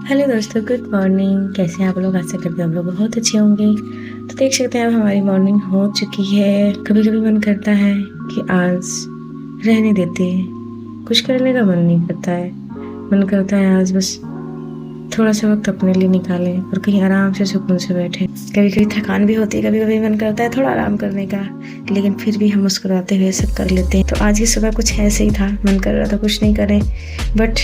Hello दोस्तों, good morning. कैसे हैं आप लोग? आशा करते हैं आप लोग बहुत अच्छे होंगे। तो देख सकते हैं अब हमारी मॉर्निंग हो चुकी है। कभी कभी मन करता है कि आज रहने देते, कुछ करने का मन नहीं करता है। मन करता है आज बस थोड़ा सा वक्त अपने लिए निकालें और कहीं आराम से सुकून से बैठे। कभी कभी थकान भी होती है, कभी कभी मन करता है थोड़ा आराम करने का, लेकिन फिर भी हम मुस्कुराते हुए सब कर लेते हैं। तो आज की सुबह कुछ ऐसे ही था, मन कर रहा था कुछ नहीं करें, बट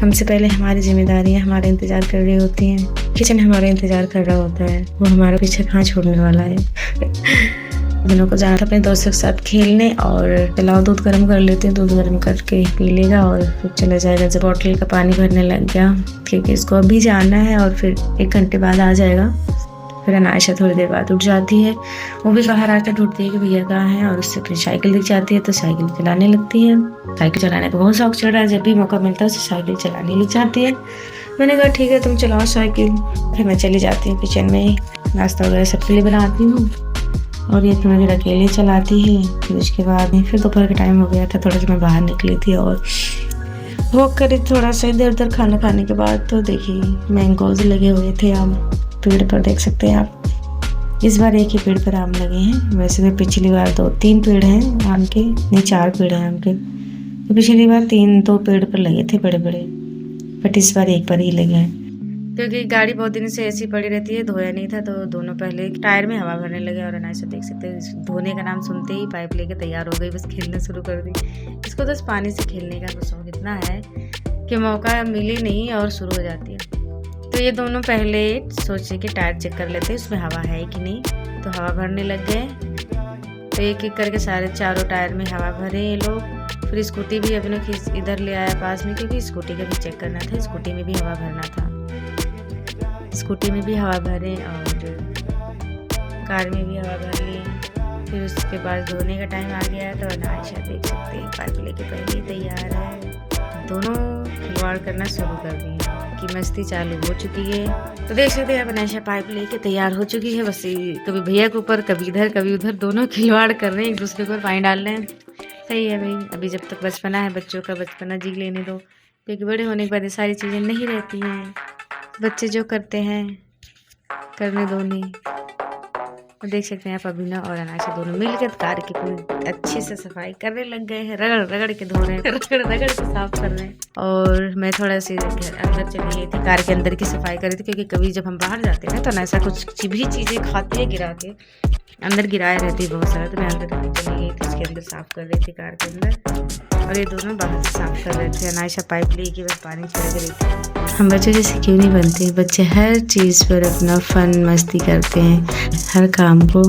हमसे पहले हमारी जिम्मेदारियां हमारे इंतजार कर रही होती हैं। किचन हमारा इंतजार कर रहा होता है, वो हमारा पीछे कहाँ छोड़ने वाला है। दोनों को जाना था अपने दोस्तों के साथ खेलने, और चलाओ दूध गर्म कर लेते हैं। दूध गर्म करके पी लेगा और फिर चला जाएगा। जब बॉटल का पानी भरने लग गया, क्योंकि इसको अभी जाना है और फिर 1 घंटे बाद आ जाएगा। फिर अनायशा थोड़ी देर बाद उठ जाती है, वो भी बाहर आकर ढूंढती है कि भैया कहाँ हैं, और उससे अपनी साइकिल दिख जाती है तो साइकिल चलाने लगती है। साइकिल चलाने का बहुत शौक चढ़ रहा है, जब भी मौका मिलता है उसे साइकिल चलाने लग जाती है। मैंने कहा ठीक है तुम चलाओ साइकिल। फिर मैं चली जाती हूँ किचन में, नाश्ता वगैरह सबके लिए बनाती हूँ, और ये थोड़ी देर अकेले चलाती है। फिर उसके बाद फिर दोपहर का टाइम हो गया था, थोड़ा सा मैं बाहर निकली थी और वॉक करी थोड़ा सा इधर उधर। खाना खाने के बाद तो देखिए मैंगोज लगे हुए थे आम पेड़ पर, देख सकते हैं आप। इस बार एक ही पेड़ पर आम लगे हैं, वैसे तो पिछली बार 2-3 पेड़ हैं आम के, नहीं 4 पेड़ हैं आम के। तो पिछली बार 2 पेड़ पर लगे थे बड़े बड़े, बट इस बार एक पर ही लगे हैं। क्योंकि गाड़ी बहुत दिन से ऐसी पड़ी रहती है, धोया नहीं था, तो दोनों पहले टायर में हवा भरने लगे। और अनायशा देख सकते हैं धोने का नाम सुनते ही पाइप लेके तैयार हो गई, बस खेलना शुरू कर दी। इसको तो पानी से खेलने का शौक इतना है कि मौका मिले नहीं और शुरू हो जाती है। तो ये दोनों पहले सोचे कि टायर चेक कर लेते हैं उसमें हवा है कि नहीं, तो हवा भरने लग गए। तो एक एक करके सारे चारों टायर में हवा भरे ये लोग। फिर स्कूटी भी अभी इधर ले आया पास में, क्योंकि स्कूटी का भी चेक करना था, स्कूटी में भी हवा भरना था। स्कूटी में भी हवा भरे और कार में भी हवा भर ली। फिर उसके बाद धोने का टाइम आ गया, तो अनायशा देख सकते हैं पाइप लेके पहले ही तैयार है। दोनों खिलवाड़ करना शुरू कर दिए कि मस्ती चालू हो चुकी है। तो देख सकते हैं अनायशा पाइप लेके तैयार हो चुकी है, बस कभी भैया के ऊपर कभी इधर कभी उधर, दोनों खिलवाड़ कर रहे हैं, एक दूसरे को पानी डाल रहे हैं। सही है भाई, अभी जब तक बचपना है बच्चों का बचपना जी लेने दो, क्योंकि बड़े होने के बाद ये सारी चीज़ें नहीं रहती हैं। बच्चे जो करते हैं करने दो नहीं। और देख सकते हैं आप अभिनव और अनायशा दोनों मिलकर कार की पूरी अच्छे से सफाई करने लग गए हैं। रगड़ रगड़ के धो रहे हैं, रगड़ रगड़ के साफ कर रहे हैं। और मैं थोड़ा सी अंदर चली गई थी, कार के अंदर की सफाई कर रही थी, क्योंकि कभी जब हम बाहर जाते हैं तो अनायशा कुछ भी चीज़ें खाती है गिरा के, अंदर गिराए रहती है बहुत सारा। तो मैं अंदर चली गई थी, उसके अंदर साफ कर रही थी कार के अंदर, और ये दोनों बाहर से साफ कर रहे थे। अनायशा पाइप लेके बस पानी छिड़क रही थी। हम बच्चों जैसे क्यों नहीं बनते? बच्चे हर चीज़ पर अपना फन मस्ती करते हैं, हर काम को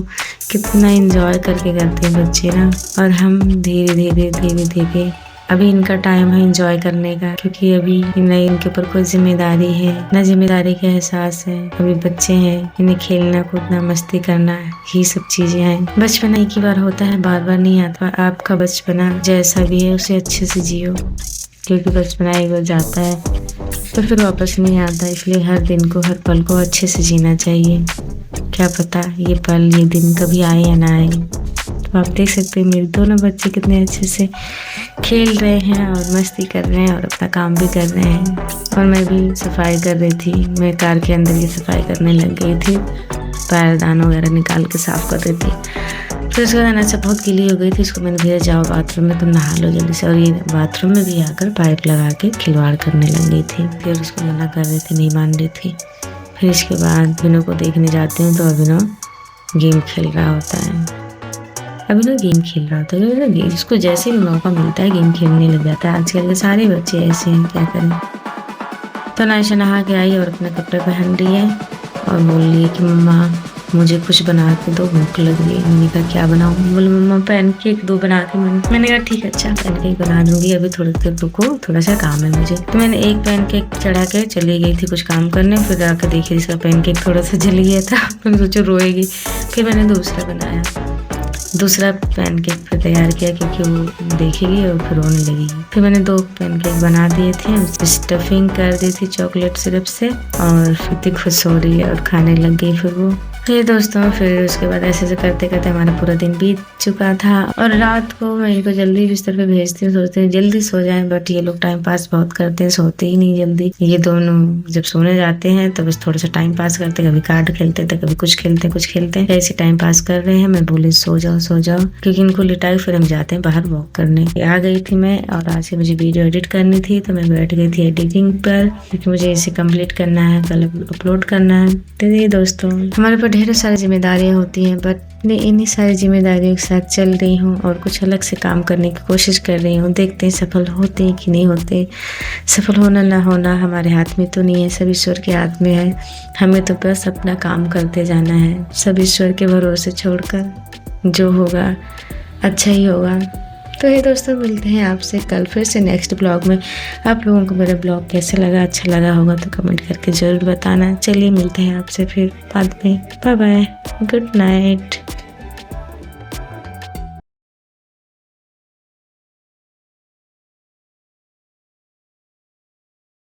कितना एंजॉय करके करते हैं बच्चे ना। और हम धीरे धीरे धीरे धीरे अभी इनका टाइम है एंजॉय करने का, क्योंकि अभी न इनके ऊपर कोई जिम्मेदारी है न जिम्मेदारी का एहसास है। अभी बच्चे हैं, इन्हें खेलना कूदना मस्ती करना ये सब चीजें हैं। बचपना एक ही बार होता है, बार बार नहीं आता। आपका बचपना जैसा भी है उसे अच्छे से जियो, क्योंकि बचपना एक बार जाता है तो फिर वापस नहीं आता। इसलिए हर दिन को हर पल को अच्छे से जीना चाहिए। क्या पता ये पल ये दिन कभी आए या ना आए। तो आप देख सकते हैं मेरे दोनों बच्चे कितने अच्छे से खेल रहे हैं और मस्ती कर रहे हैं और अपना काम भी कर रहे हैं। और मैं भी सफाई कर रही थी, मैं कार के अंदर की सफाई करने लग गई थी, पैरदान वगैरह निकाल के साफ कर रही थी। फिर उसके बाद अनायशा बहुत गीली हो गई थी, उसको मैंने भेजा जाओ बाथरूम में, तुम नहा लो जल्दी से। और ये बाथरूम में भी आकर पाइप लगा के खिलवाड़ करने लग गई थी। फिर उसको मना कर रही थी, नहीं मान रही थी। फिर इसके बाद अभिनव को देखने जाते हैं, तो अभिनव गेम खेल रहा होता है। अभिनव गेम खेल रहा होता है, इसको जैसे भी मौका मिलता है गेम खेलने लग जाता है। आजकल के सारे बच्चे ऐसे हैं, क्या करें। तो अनायशा नहा के आई और अपने कपड़े पहन रही है और बोल रही है कि मम्मा मुझे कुछ बना के दो, भूख लग रही है। मैंने कहा क्या बनाऊँ? बोले मम्मा पैनकेक दो बना के। मैंने कहा ठीक है, अच्छा पैनकेक बना दूंगी, अभी थोड़ी देर रुको, थोड़ा सा काम है मुझे। तो मैंने एक पैनकेक चढ़ा के चली गई थी कुछ काम करने। फिर आकर देखी इसका पैनकेक थोड़ा सा जल गया था। मैंने सोचा रोएगी। फिर मैंने दूसरा बनाया, दूसरा पैनकेक फिर तैयार किया, क्योंकि वो देखेगी और फिर रोने लगेगी। फिर मैंने 2 पैनकेक बना दिए थे, स्टफिंग कर दी थी चॉकलेट सिरप से, और फिर खुश हो रही है और खाने लग गई। फिर वो तो ये दोस्तों फिर उसके बाद ऐसे करते करते हमारा पूरा दिन बीत चुका था और रात को मैं इनको जल्दी बिस्तर पे भेजती हूँ, सोचते हैं जल्दी सो जाएं, बट ये लोग टाइम पास बहुत करते हैं, सोते ही नहीं जल्दी। ये दोनों जब सोने जाते हैं तो बस थोड़ा सा टाइम पास करते, कभी कार्ड खेलते थे, कभी कुछ खेलते हैं, ऐसे टाइम पास कर रहे हैं। मैं बोली सो जाओ क्योंकि इनको लिटाई फिर हम जाते हैं बाहर वॉक करने। आ गई थी मैं और आज मुझे वीडियो एडिट करनी थी तो मैं बैठ गई थी एडिटिंग पर, क्योंकि मुझे इसे कंप्लीट करना है, कल अपलोड करना है। तो ये दोस्तों हमारे ऊपर ढेर सारी जिम्मेदारियां होती हैं, बट मैं इन्हीं सारी जिम्मेदारियों के साथ चल रही हूँ और कुछ अलग से काम करने की कोशिश कर रही हूँ। देखते हैं सफल होते हैं कि नहीं होते। सफल होना ना होना हमारे हाथ में तो नहीं है, सब ईश्वर के हाथ में है। हमें तो बस अपना काम करते जाना है, सब ईश्वर के भरोसे छोड़कर, जो होगा अच्छा ही होगा। तो ये दोस्तों मिलते हैं आपसे कल फिर से नेक्स्ट ब्लॉग में। आप लोगों को मेरा ब्लॉग कैसा लगा, अच्छा लगा होगा तो कमेंट करके ज़रूर बताना। चलिए मिलते हैं आपसे फिर बाद में। Bye bye, good night.